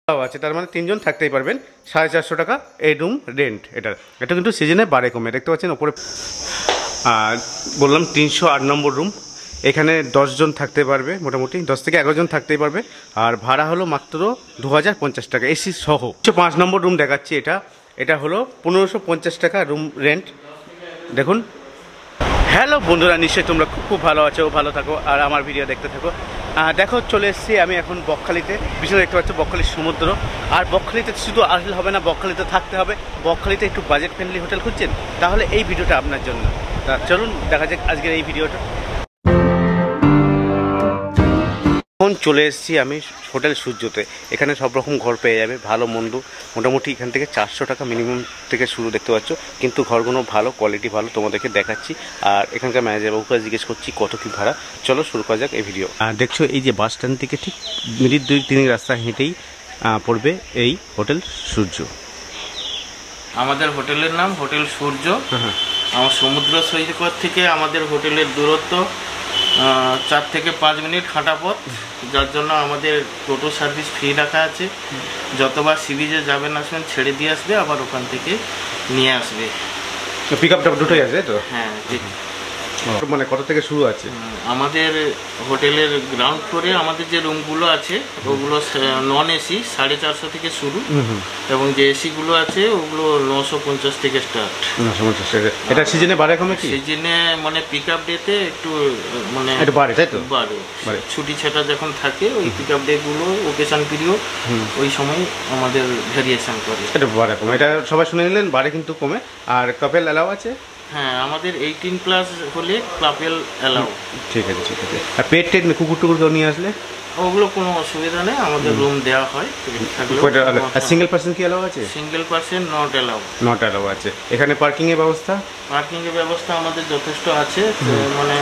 আছে, তার মানে 3 জন থাকতেই পারবেন। 450 টাকা এই রুম রেন্ট। এটা কিন্তু সিজনে বাড়ে কমে, দেখতে পাচ্ছেন ওপরে বললাম 308 নম্বর রুম। এখানে 10 জন থাকতে পারবে, মোটামুটি 10 থেকে 11 জন থাকতেই পারবে। আর ভাড়া হলো মাত্র 2050 টাকা এসি সহ। 5 নম্বর রুম দেখাচ্ছি। এটা হলো 1550 টাকা রুম রেন্ট। দেখুন। হ্যালো বন্ধুরা, নিশ্চয়ই তোমরা খুব ভালো আছো, ভালো থাকো আর আমার ভিডিও দেখতে থাকো। দেখো চলে এসেছি আমি এখন বকখালিতে। পিছনে দেখতে পাচ্ছ বকখালির সমুদ্র। আর বকখালিতে শুধু আসলে হবে না, বকখালিতে থাকতে হবে। বকখালিতে একটু বাজেট ফ্রেন্ডলি হোটেল খুঁজছেন, তাহলে এই ভিডিওটা আপনার জন্য। চলুন দেখা যাক আজকের এই ভিডিওটা। এখন চলে এসেছি আমি হোটেল সূর্যতে। এখানে সব রকম ঘর পেয়ে যাবে, ভালো মন্দ। মোটামুটি এখান থেকে 400 টাকা মিনিমাম থেকে শুরু, দেখতে পাচ্ছ। কিন্তু ঘরগুলো ভালো, কোয়ালিটি ভালো, তোমাদেরকে দেখাচ্ছি। আর এখানকার ম্যানেজার বাবুকে জিজ্ঞেস করছি কত কী ভাড়া। চলো শুরু করা যাক এই ভিডিও। দেখছো এই যে বাস স্ট্যান্ড থেকে ঠিক মিনিট 2-3 রাস্তা হেঁটেই পড়বে এই হোটেল সূর্য। আমাদের হোটেলের নাম হোটেল সূর্য। আমার সমুদ্র সৈকত থেকে আমাদের হোটেলের দূরত্ব 4 থেকে 5 মিনিট হাঁটা পথ, যার জন্য আমাদের টোটো সার্ভিস ফ্রি রাখা আছে। যতবার সি বিচে যাবেন আসবেন ছেড়ে দিয়ে আসবে, আবার ওখান থেকে নিয়ে আসবে। পিক আপটা দুটোই আছে তো? হ্যাঁ ঠিক। মানে কত থেকে শুরু আছে? আমাদের হোটেলের গ্রাউন্ড ফ্লোরে আমাদের যে রুমগুলো আছে ওগুলো নন এসি 450 থেকে শুরু, এবং যে এসিগুলো আছে ওগুলো 950 থেকে স্টার্ট। 950 টাকা। এটা সিজনে বাড়ে কমে কি? সিজনে মানে পিক আপ ডেতে একটু মানে একটু বাড়ে, তাই তো? বাড়ে। ছুটি ছাটা যখন থাকে ওই পিক আপ ডেগুলো ওকেশন পিরিয়ড, ওই সময় আমাদের ভ্যারিয়েশন করে। এটা বাড়ে কমে, এটা সবাই শুনে নিলেন, বাড়ে কিন্তু কমে। আর কাপেল অ্যালাউ আছে? হ্যাঁ, আমাদের 18+ হলে কাপেল অ্যালাউ। ঠিক আছে ঠিক আছে। আর পেট কুকুর টুকুর নিয়ে আসলে ওগুলো কোনো অসুবিধা নেই, আমাদের রুম দেওয়া হয়। সিঙ্গেল পার্সন কি অ্যালাউ আছে? সিঙ্গেল পার্সন নট অ্যালাউ আছে। এখানে পার্কিং এর ব্যবস্থা? পার্কিং এর ব্যবস্থা আমাদের যথেষ্ট আছে। মানে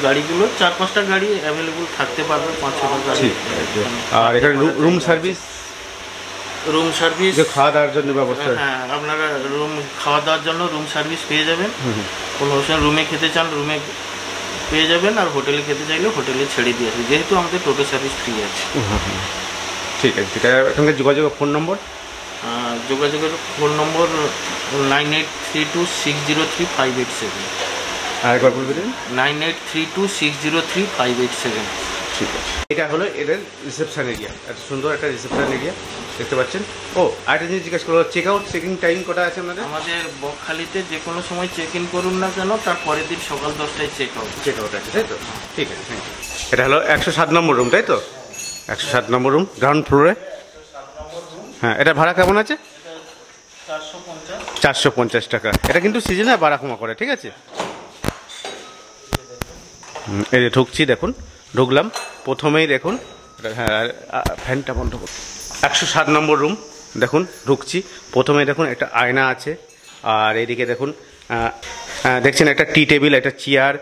গাড়িগুলো 4-5টা গাড়ি অ্যাভেলেবল থাকতে পারবে, 5-6টা গাড়ি। আর এখানে রুম সার্ভিস? রুম সার্ভিস, খাওয়া দাওয়ার জন্য ব্যবস্থা? হ্যাঁ, আপনারা খাওয়া দাওয়ার জন্য রুম সার্ভিস পেয়ে যাবেন। কোনো অসুবিধা, রুমে খেতে চান রুমে পেয়ে যাবেন, আর হোটেলে খেতে চাইলে হোটেলে ছেড়ে দিয়ে আসবে, যেহেতু আমাদের টোটো সার্ভিস ফ্রি আছে। ঠিক আছে ঠিক আছে। এখানকার যোগাযোগের ফোন নম্বর? যোগাযোগের ফোন নম্বর 9832603587। আর একবার বলবেন? 9832603587। ঠিক আছে। এটা হলো এদের রিসেপশন এরিয়া। এত সুন্দর একটা রিসেপশন এরিয়া দেখতে পাচ্ছেন। ও আরেকটা জিনিস জিজ্ঞেস করো, চেক আউট চেকিং টাইম কটা আছে আপনাদের? আমাদের বকখালিতে যে কোনো সময় চেক ইন করুন না কেন, তার পরের দিন সকাল 10টায় চেক আউট আছে, তাই তো? ঠিক আছে, থ্যাংক ইউ। এটা হলো 107 নম্বর রুম, তাই তো? 107 নম্বর রুম, গ্রাউন্ড ফ্লোরে। হ্যাঁ, এটা ভাড়া কেমন আছে? 450 টাকা। এটা কিন্তু সিজনে বাড়া কমা করে, ঠিক আছে? এই যে ঢুকছি, দেখুন ঢুকলাম প্রথমেই দেখুন। হ্যাঁ, ফ্যানটা বন্ধ করুন। 107 নম্বর রুম, দেখুন ঢুকছি প্রথমেই দেখুন একটা আয়না আছে। আর এদিকে দেখুন দেখছেন একটা টি টেবিল, একটা চেয়ার,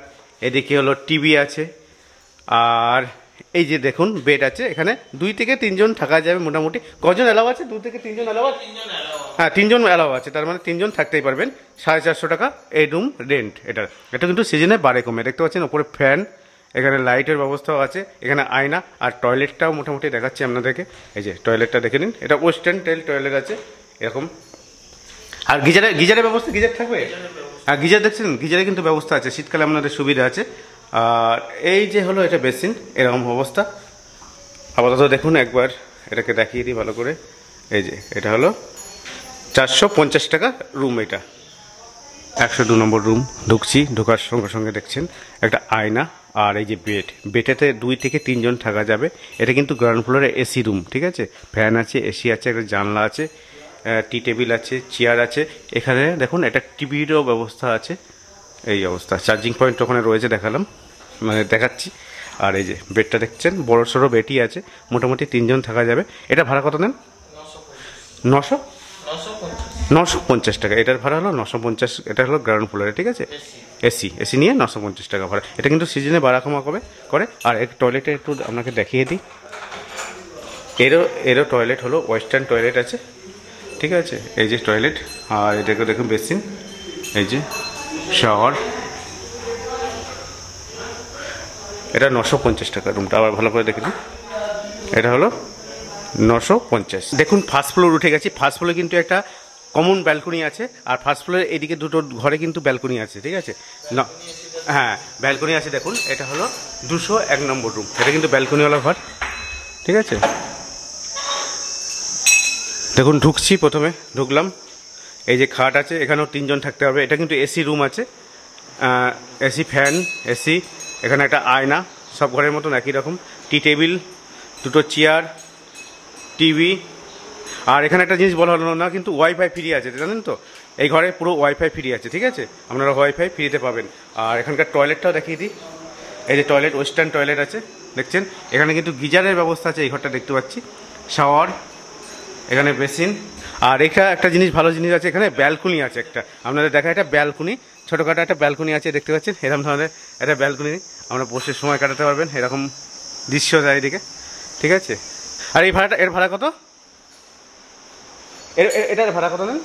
এদিকে হলো টিভি আছে। আর এই যে দেখুন বেড আছে। এখানে 2 থেকে 3 জন থাকা যাবে মোটামুটি। কজন অ্যালাউ আছে? 2 থেকে 3 জন অ্যালাউ আছে? হ্যাঁ, 3 জন অ্যালাউ আছে, তার মানে 3 জন থাকতেই পারবেন। 450 টাকা এই রুম রেন্ট। এটা কিন্তু সিজনে বাড়ে কমে, দেখতে পাচ্ছেন ওপরে ফ্যান, এখানে লাইটের ব্যবস্থাও আছে, এখানে আয়না। আর টয়লেটটাও মোটামুটি দেখাচ্ছি আপনাদেরকে। এই যে টয়লেটটা দেখে নিন, এটা ওয়েস্টার্ন টাইল টয়লেট আছে এরকম। আর গিজারের ব্যবস্থা? গিজার থাকবে? হ্যাঁ, গিজার দেখছেন, গিজারে কিন্তু ব্যবস্থা আছে, শীতকালে আপনাদের সুবিধা আছে। আর এই যে হলো এটা বেসিন, এরকম অবস্থা। আপাতত দেখুন একবার এটাকে দেখিয়ে দিই ভালো করে। এই যে এটা হলো 450 টাকা রুম। এটা 102 নম্বর রুম। ঢুকছি, ঢোকার সঙ্গে সঙ্গে দেখছেন একটা আয়না। আর এই যে বেডেতে 2 থেকে 3 জন থাকা যাবে। এটা কিন্তু গ্রাউন্ড ফ্লোরে এসি রুম, ঠিক আছে? ফ্যান আছে, এসি আছে, একটা জানলা আছে, টি টেবিল আছে, চেয়ার আছে। এখানে দেখুন একটা টিভিরও ব্যবস্থা আছে। এই অবস্থা, চার্জিং পয়েন্ট ওখানে রয়েছে, দেখালাম মানে দেখাচ্ছি। আর এই যে বেডটা দেখছেন, বড় সড়ো বেডই আছে, মোটামুটি 3 জন থাকা যাবে। এটা ভাড়া কত নেন? 950 টাকা। এটার ভাড়া হলো 950। এটা হলো গ্রাউন্ড ফ্লোরে, ঠিক আছে? এসি নিয়ে 950 টাকা ভাড়া। এটা কিন্তু সিজনে বাড়া কমা করে। আর এক টয়লেটে একটু আপনাকে দেখিয়ে দিই। এরও টয়লেট হলো ওয়েস্টার্ন টয়লেট আছে, ঠিক আছে? এই যে টয়লেট। আর এটাকে দেখুন বেসিন, এই যে শাওয়ার। এটা 950 টাকা রুমটা। আবার ভালো করে দেখে দিন, এটা হলো 950। দেখুন ফার্স্ট ফ্লোর উঠে গেছি। ফার্স্ট ফ্লোরে কিন্তু একটা কমন ব্যালকনি আছে, আর ফার্স্ট ফ্লোরের এদিকে দুটো ঘরে কিন্তু ব্যালকনি আছে, ঠিক আছে না? হ্যাঁ ব্যালকনি আছে। দেখুন এটা হলো 201 নম্বর রুম, এটা কিন্তু ব্যালকনিওয়ালা ঘর, ঠিক আছে। দেখুন ঢুকছি, প্রথমে ঢুকলাম, এই যে খাট আছে, এখানেও 3 জন থাকতে হবে। এটা কিন্তু এসি রুম আছে, এসি ফ্যান, এসি, এখানে একটা আয়না, সব ঘরের মতন একই রকম, টি টেবিল, দুটো চেয়ার, টিভি। আর এখানে একটা জিনিস বলা হলো না, কিন্তু ওয়াইফাই ফ্রি আছে, জানেন তো? এই ঘরে পুরো ওয়াইফাই ফ্রি আছে, ঠিক আছে, আপনারা ওয়াইফাই ফ্রিতে পাবেন। আর এখানকার টয়লেটটাও দেখিয়ে দিই। এই যে টয়লেট, ওয়েস্টার্ন টয়লেট আছে, দেখছেন। এখানে কিন্তু গিজারের ব্যবস্থা আছে, এই ঘরটা দেখতে পাচ্ছি, শাওয়ার, এখানে বেসিন। আর এখানে একটা জিনিস, ভালো জিনিস আছে, এখানে ব্যালকনি আছে একটা, আপনাদের দেখা, এটা ব্যালকনি, ছোটোখাটো একটা ব্যালকনি আছে, দেখতে পাচ্ছেন, এরকম ধরনের একটা ব্যালকনি, আমরা বসে সময় কাটাতে পারবেন, এরকম দৃশ্য চারিদিকে, ঠিক আছে। আর এই ভাড়াটা, এর ভাড়া কত? এটার ভাড়া কত নেন?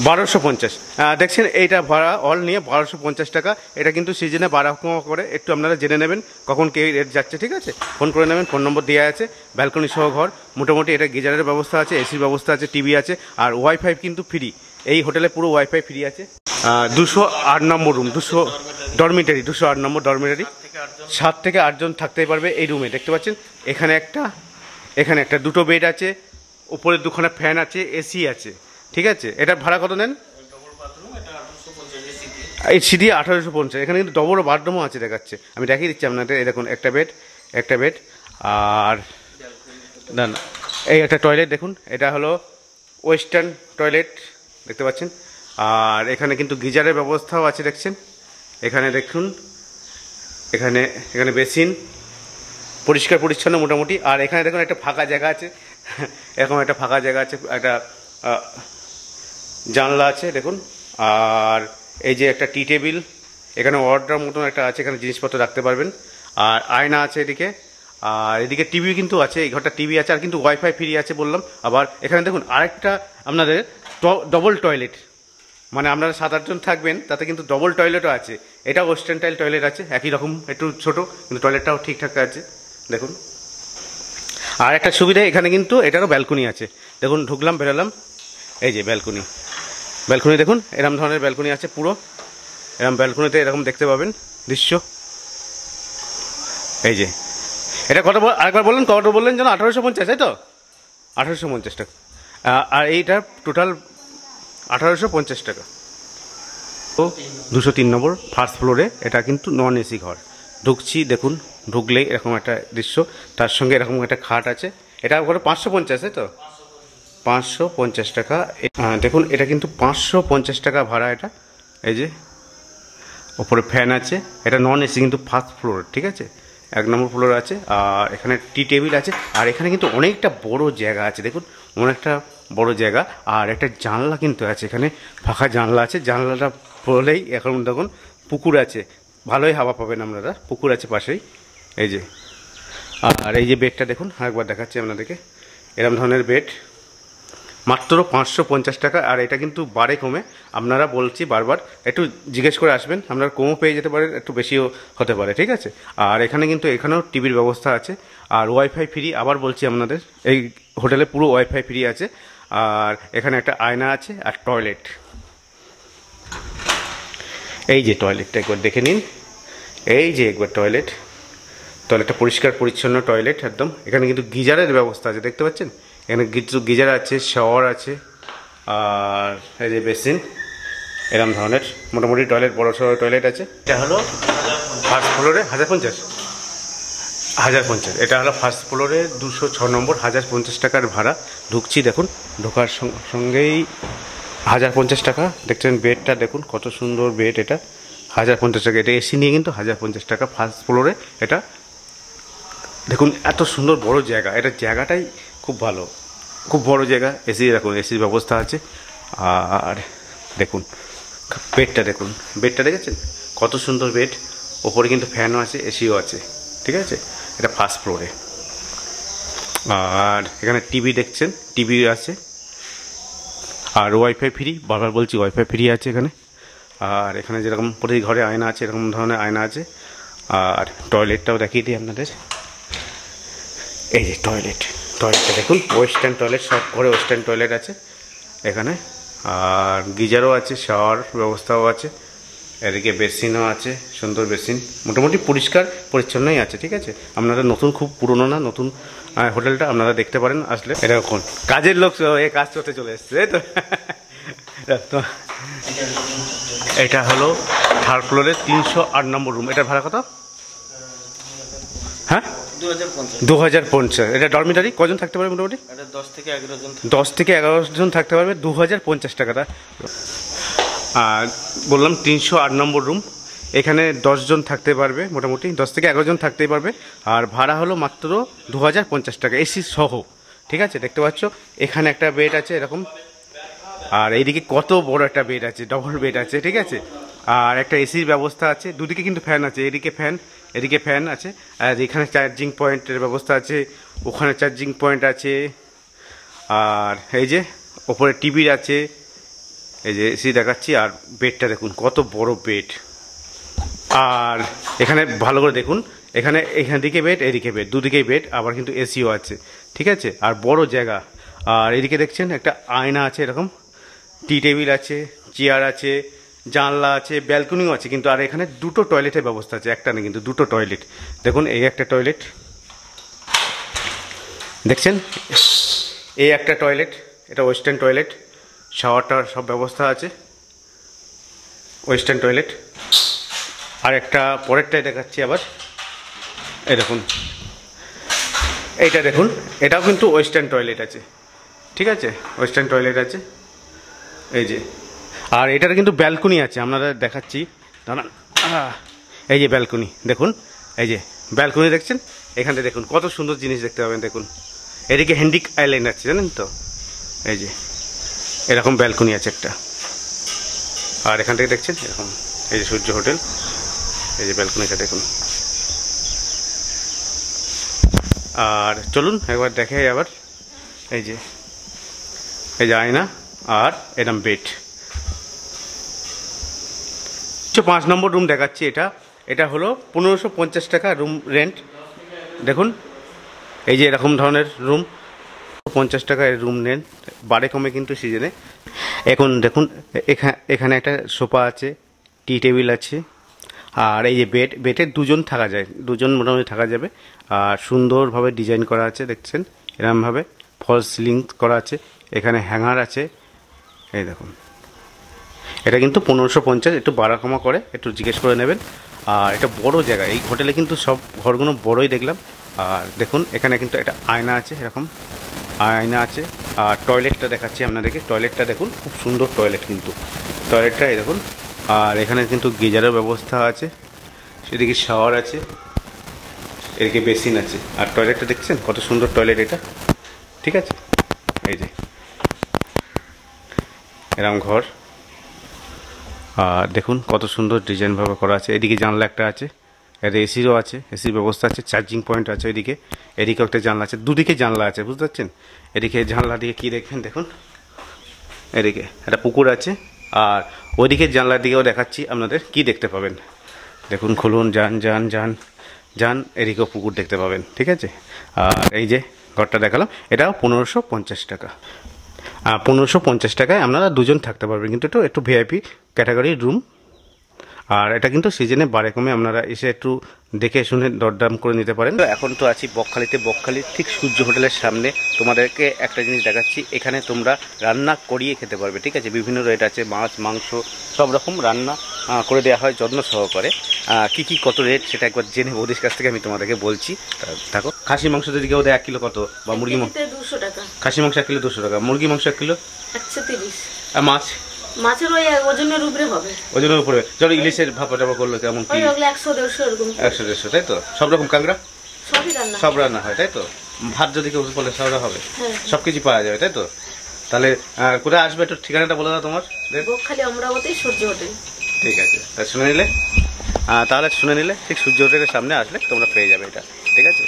1250। দেখছেন এইটা ভাড়া অল নিয়ে 1250 টাকা। এটা কিন্তু সিজনে বাড়া কমা করে, একটু আপনারা জেনে নেবেন কখন কে রেট যাচ্ছে, ঠিক আছে, ফোন করে নেবেন, ফোন নম্বর দেওয়া আছে। ব্যালকনি সহ ঘর, মোটামুটি এটা গিজারের ব্যবস্থা আছে, এসির ব্যবস্থা আছে, টিভি আছে, আর ওয়াইফাই কিন্তু ফ্রি। এই হোটেলে পুরো ওয়াইফাই ফ্রি আছে। 208 নম্বর রুম, 200 ডরমিটারি, 208 নম্বর ডরমিটারি, 7 থেকে 8 জন থাকতেই পারবে এই রুমে, দেখতে পাচ্ছেন। এখানে একটা, দুটো বেড আছে, উপরে দুখানা ফ্যান আছে, এসি আছে, ঠিক আছে। এটার ভাড়া কত নেন? এই সিডি 1850। এখানে কিন্তু ডবল বাথরুমও আছে, দেখাচ্ছে, আমি দেখিয়ে দিচ্ছি আপনাদের। এই দেখুন একটা বেড, আর না এই একটা টয়লেট, দেখুন এটা হলো ওয়েস্টার্ন টয়লেট, দেখতে পাচ্ছেন। আর এখানে কিন্তু গিজারের ব্যবস্থাও আছে, দেখছেন। এখানে দেখুন, এখানে বেসিন, পরিষ্কার পরিচ্ছন্ন মোটামুটি। আর এখানে দেখুন একটা ফাঁকা জায়গা আছে, এরকম একটা ফাঁকা জায়গা আছে, একটা জানলা আছে, দেখুন। আর এই যে একটা টি টেবিল, এখানে অর্ডার মতন একটা আছে, এখানে জিনিসপত্র রাখতে পারবেন। আর আয়না আছে এদিকে, আর এদিকে টিভি কিন্তু আছে, এই ঘরটা টিভি আছে, আর কিন্তু ওয়াইফাই ফ্রি আছে বললাম। আবার এখানে দেখুন আরেকটা আপনাদের ডবল টয়লেট, মানে আপনারা 7-8 জন থাকবেন, তাতে কিন্তু ডবল টয়লেটও আছে। এটা ওয়েস্টার্ন টাইল টয়লেট আছে, একই রকম, একটু ছোট, কিন্তু টয়লেটটাও ঠিকঠাক আছে, দেখুন। আর একটা সুবিধা, এখানে কিন্তু এটারও ব্যালকনি আছে, দেখুন। ঢুকলাম, বেরোলাম, এই যে ব্যালকনি দেখুন, এরকম ধরনের ব্যালকনি আছে, পুরো এরকম ব্যালকনিতে এরকম দেখতে পাবেন দৃশ্য। এই যে এটা কত, আরেকবার বললেন, কত বললেন যেন? 1850, তাই তো? 1850 টাকা। আর এইটা টোটাল 1850 টাকা। তো 203 নম্বর ফার্স্ট ফ্লোরে, এটা কিন্তু নন এসি ঘর। ঢুকছি, দেখুন, ঢুকলেই এরকম একটা দৃশ্য, তার সঙ্গে এরকম একটা খাট আছে। এটা করে 550, তাই তো? 550 টাকা। দেখুন এটা কিন্তু 550 টাকা ভাড়া এটা। এই যে ওপরে ফ্যান আছে, এটা নন এসি কিন্তু ফার্স্ট ফ্লোর, ঠিক আছে, 1 নম্বর ফ্লোর আছে। আর এখানে টি টেবিল আছে, আর এখানে কিন্তু অনেকটা বড় জায়গা আছে, দেখুন, অনেকটা বড় জায়গা। আর একটা জানলা কিন্তু আছে, এখানে ফাঁকা জানলা আছে, জানলাটা পড়লেই এখন দেখুন পুকুর আছে, ভালোই হাওয়া পাবেন আপনারা, পুকুর আছে পাশেই। এই যে, আর এই যে বেডটা দেখুন, আরেকবার দেখাচ্ছি আপনাদেরকে, এরকম ধরনের বেড, মাত্র 550 টাকা। আর এটা কিন্তু বাড়ে কমে, আপনারা বলছি বারবার, একটু জিজ্ঞেস করে আসবেন, আপনারা কমও পেয়ে যেতে পারে, একটু বেশিও হতে পারে, ঠিক আছে। আর এখানেও টিভির ব্যবস্থা আছে, আর ওয়াইফাই ফ্রি। আবার বলছি আপনাদের, এই হোটেলে পুরো ওয়াইফাই ফ্রি আছে। আর এখানে একটা আয়না আছে, আর টয়লেট, এই যে টয়লেটটা একবার দেখে নিন, এই যে একবার টয়লেটটা পরিষ্কার পরিচ্ছন্ন টয়লেট একদম। এখানে কিন্তু গিজারের ব্যবস্থা আছে, দেখতে পাচ্ছেন, এখানে গিজার আছে, শাওয়ার আছে, আর এই যে বেসিন, এরকম ধরনের মোটামুটি টয়লেট, বড় সড়ো টয়লেট আছে। এটা হলো ফার্স্ট ফ্লোরে 1050। এটা হলো ফার্স্ট ফ্লোরে 206 নম্বর, 1050 টাকার ভাড়া। ঢুকছি, দেখুন, ঢোকার সঙ্গেই 1050 টাকা। দেখছেন বেডটা দেখুন, কত সুন্দর বেড, এটা 1050 টাকা। এটা এসি নিয়ে কিন্তু 1050 টাকা ফার্স্ট ফ্লোরে। এটা দেখুন এত সুন্দর বড় জায়গা, এটা জায়গাটাই খুব ভালো, খুব বড় জায়গা। এসি দেখুন, এসির ব্যবস্থা আছে। আর দেখুন বেডটা দেখেছেন, কত সুন্দর বেড। ওপরে কিন্তু ফ্যানও আছে, এসিও আছে, ঠিক আছে। এটা ফার্স্ট ফ্লোরে। আর এখানে টিভি দেখছেন, টিভি আছে, আর ওয়াইফাই ফ্রি, বারবার বলছি ওয়াইফাই ফ্রি আছে এখানে। আর এখানে যেরকম প্রতি ঘরে আয়না আছে, এরকম ধরনের আয়না আছে। আর টয়লেটটাও দেখিয়ে দিই আপনাদের, এই যে টয়লেটটা দেখুন, ওয়েস্টার্ন টয়লেট, সব ঘরে ওয়েস্টার্ন টয়লেট আছে এখানে। আর গিজারও আছে, শাওয়ার ব্যবস্থাও আছে, এদিকে বেসিনও আছে, সুন্দর বেসিন, মোটামুটি পরিষ্কার পরিচ্ছন্নই আছে। ঠিক আছে, আপনারা নতুন, খুব পুরনো না, নতুন হোটেলটা আপনারা দেখতে পারেন আসলে। এটা এখন কাজের লোক কাজ করতে চলে এসছে, তাই তো। এটা হলো থার্ড ফ্লোরে 308 নম্বর রুম। এটার ভাড়া কত? হ্যাঁ, 2050। এটা ডরমিটারি কজন থাকতে পারবে মোটামুটি? 10 থেকে 11 জন। 10 থেকে 11 জন থাকতে পারবে, 2050 টাকাটা। আর বললাম 308 নম্বর রুম, এখানে 10 জন থাকতে পারবে, মোটামুটি 10 থেকে 11 জন থাকতেই পারবে। আর ভাড়া হলো মাত্র 2050 টাকা, এসি সহ। ঠিক আছে, দেখতে পাচ্ছ এখানে একটা বেড আছে এরকম, আর এইদিকে কত বড় একটা বেড আছে, ডবল বেড আছে। ঠিক আছে, আর একটা এসির ব্যবস্থা আছে, দুদিকে কিন্তু ফ্যান আছে, এদিকে ফ্যান আছে, আর এখানে চার্জিং পয়েন্টের ব্যবস্থা আছে, ওখানে চার্জিং পয়েন্ট আছে। আর এই যে ওপরে টিভি আছে, এই যে এসি দেখাচ্ছি। আর বেডটা দেখুন কত বড় বেড। আর এখানে ভালো করে দেখুন, এখানে দিকে বেড, এদিকে বেড, দুদিকেই বেড, আবার কিন্তু এসিও আছে। ঠিক আছে, আর বড় জায়গা। আর এদিকে দেখছেন একটা আয়না আছে এরকম, টি টেবিল আছে, চেয়ার আছে, জানলা আছে, ব্যালকনিও আছে কিন্তু। আর এখানে দুটো টয়লেটের ব্যবস্থা আছে, একটা না কিন্তু দুটো টয়লেট। দেখুন এই একটা টয়লেট দেখছেন, এই একটা টয়লেট, এটা ওয়েস্টার্ন টয়লেট, শাওয়ারটার সব ব্যবস্থা আছে, ওয়েস্টার্ন টয়লেট। আর একটা পরেরটাই দেখাচ্ছি আবার, এই দেখুন এইটা দেখুন, এটাও কিন্তু ওয়েস্টার্ন টয়লেট আছে। ঠিক আছে, ওয়েস্টার্ন টয়লেট আছে এই যে। আর এটার কিন্তু ব্যালকনি আছে, আপনারা দেখাচ্ছি দাঁড়ান। এই যে ব্যালকনি দেখুন, এই যে ব্যালকনি দেখছেন, এখানে দেখুন কত সুন্দর জিনিস দেখতে পাবেন। দেখুন এদিকে হ্যান্ডিক আইল্যান্ড আছে, জানেন তো, এই যে এরকম ব্যালকনি আছে একটা। আর এখান থেকে দেখছেন এরকম, এই যে সূর্য হোটেল, এই যে ব্যালকনিটা দেখুন। আর চলুন একবার দেখাই আবার, এই যে আয়না আর এরকম বেড। 5 নম্বর রুম দেখাচ্ছি। এটা হলো 1550 টাকা রুম রেন্ট। দেখুন এই যে এরকম ধরনের রুম, 50 টাকায় রুম নেন, বাড়ে কমে কিন্তু সিজনে। এখন দেখুন এখানে একটা সোফা আছে, টি টেবিল আছে, আর এই যে বেডে 2 জন থাকা যায়, 2 জন মোটামুটি থাকা যাবে। আর সুন্দরভাবে ডিজাইন করা আছে, দেখছেন এরকমভাবে ফলস সিলিং করা আছে, এখানে হ্যাঙ্গার আছে। এই দেখুন এটা কিন্তু 1550, একটু বাড়া কমা করে একটু জিজ্ঞেস করে নেবেন। আর এটা বড় জায়গা, এই হোটেলে কিন্তু সব ঘরগুলো বড়ই দেখলাম। আর দেখুন এখানে কিন্তু একটা আয়না আছে, এরকম আয়না আছে। আর টয়লেটটা দেখাচ্ছি আপনাদেরকে, টয়লেটটা দেখুন খুব সুন্দর টয়লেট কিন্তু, টয়লেটটা এই দেখুন। আর এখানে কিন্তু গিজারের ব্যবস্থা আছে, সেদিকে শাওয়ার আছে, এদিকে বেসিন আছে। আর টয়লেটটা দেখছেন কত সুন্দর টয়লেট এটা। ঠিক আছে, এই যে এরকম ঘর। আর দেখুন কত সুন্দর ডিজাইনভাবে করা আছে। এদিকে জানলা একটা আছে, এর এসিরও আছে, এসির ব্যবস্থা আছে, চার্জিং পয়েন্ট আছে এদিকেও একটা জানলা আছে, দুদিকে জানলা আছে, বুঝতে পারছেন। এদিকে জানলা দিয়ে কী দেখবেন দেখুন, এদিকে একটা পুকুর আছে। আর ওইদিকে জানলার দিকেও দেখাচ্ছি আপনাদের, কি দেখতে পাবেন দেখুন, খুলুন, যান, এদিকেও পুকুর দেখতে পাবেন। ঠিক আছে, আর এই যে ঘরটা দেখালাম, এটাও 1550 টাকা। 1550 টাকায় আপনারা 2 জন থাকতে পারবেন, কিন্তু একটু ভিআইপি ক্যাটাগরির রুম। আর এটা কিন্তু সিজনে বাড়ে কমে, আপনারা এসে একটু দেখে শুনে দরদাম করে নিতে পারেন। তো এখন তো আছি বকখালিতে, বকখালির ঠিক সূর্য হোটেলের সামনে। তোমাদেরকে একটা জিনিস দেখাচ্ছি, এখানে তোমরা রান্না করিয়ে খেতে পারবে। ঠিক আছে, বিভিন্ন রেট আছে, মাছ মাংস সব রকম রান্না করে দেওয়া হয় যত্ন সহকারে। কি কত রেট সেটা একবার জেনে বৌদির কাছ থেকে আমি তোমাদেরকে বলছি, থাকো। খাসি মাংস যদি কেউ দেয় 1 কিলো কত, বা মুরগি মাংস 200 টাকা, খাসি মাংস 1 কিলো 200 টাকা, মুরগি মাংস 1 কিলো 130। আর মাছের ওই ওজনের উপরে হবে, ওজনের উপরে। চলো ইলিশের ভাপা টাপা করলো কেমন কি? 100-150 এরকম। 100-150, তাই তো? সব রকম কাঁকড়া সব রান্না হয়, তাই তো? ভাত যদি কেউ বলে সবরা হবে, সবকিছু পাওয়া যাবে, তাই তো? তাহলে কোথায় আসবে একটু ঠিকানাটা বলে দাও তোমার। বকখালি অমরাবতী সূর্য হোটেল। ঠিক আছে, তাহলে শুনে নিলে ঠিক সূর্য হোটেলের সামনে আসলে তোমরা পেয়ে যাবে এটা। ঠিক আছে।